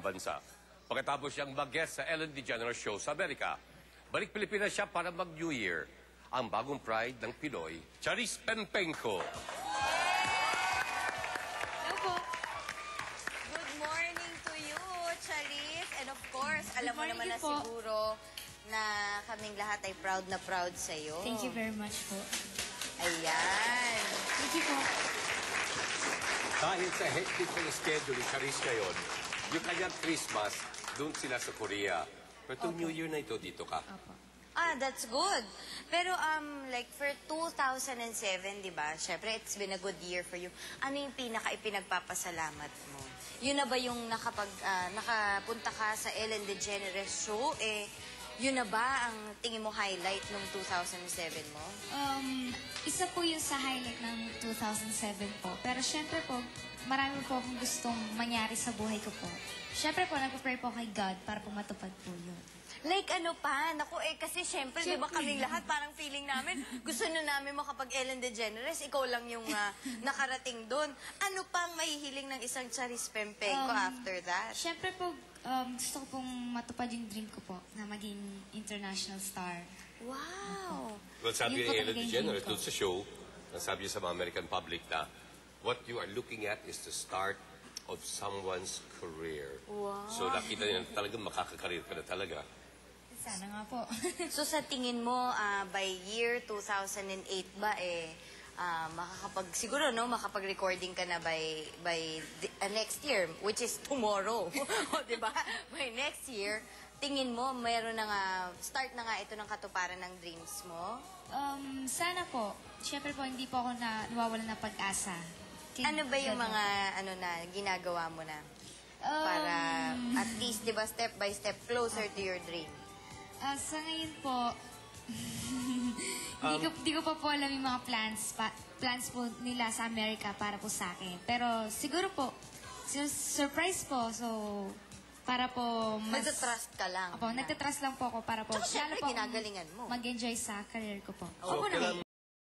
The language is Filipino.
bansa. Pagkatapos siyang mag-guest sa Ellen DeGeneres Show sa Amerika, balik Pilipinas siya para mag-New Year. Ang bagong pride ng Pinoy, Charis Penpenco. Hello po. Good morning to you, Charis. And of course, alam mo naman na siguro na kaming lahat ay proud na proud sa'yo. Thank you very much po. Ayan. Thank you po. Dahil sa hectic ng schedule ni Charis ngayon, yung kanyang Christmas, doon sila sa Korea. Pero itong New Year na ito, dito ka. Opo. Ah, that's good. Pero like for 2007, di ba? Syempre, it's been a good year for you. Ano yung pinaka-ipinagpapasalamat mo? Yun na ba yung nakapunta ka sa Ellen DeGeneres Show? Yun na ba ang tingin mo highlight ng 2007 mo? Isa po yun sa highlight ng 2007 po. Pero syempre po, marami po akong gustong mangyari sa buhay ko po. Syempre po, nagpa-pray po kay God para po matupad po yun. Like ano pa? Naku, kasi syempre, di ba kaming lahat parang feeling namin, gusto na namin makapag Ellen DeGeneres, ikaw lang yung nakarating doon. Ano pang mahihiling ng isang Charis Penpenco after that? Syempre po, gusto ko pong matupad yung dream ko po na maging international star. Wow! Well, sabi Yun po ni Ellen talaga yung DeGeneres dream ko. doon sa show, sabi niya sa mga American public na, what you are looking at is the start of someone's career. Wow. So nakita niya na talagang makakakareer ka na talaga. Sana nga po. So sa tingin mo, by year 2008 ba, siguro, no, makapag-recording ka na by next year, which is tomorrow. O, diba? By next year, tingin mo, mayroon na nga, start na nga ito ng katuparan ng dreams mo? Sana po. Syempre po, hindi po ako nawawalan ng pag-asa. Ano ba yung mga, ginagawa mo na? Para, at least, diba, step by step, closer to your dream? Sa ngayon po, di ko pa po alam yung mga plans po nila sa Amerika para po sa akin. Pero siguro po, surprise po. So, para po mas... Nagtatrust ka lang. Opo, nagtatrust lang po ako para po... Tsaka syempre, lalo po ginagalingan mo. mag-enjoy sa career ko po. So,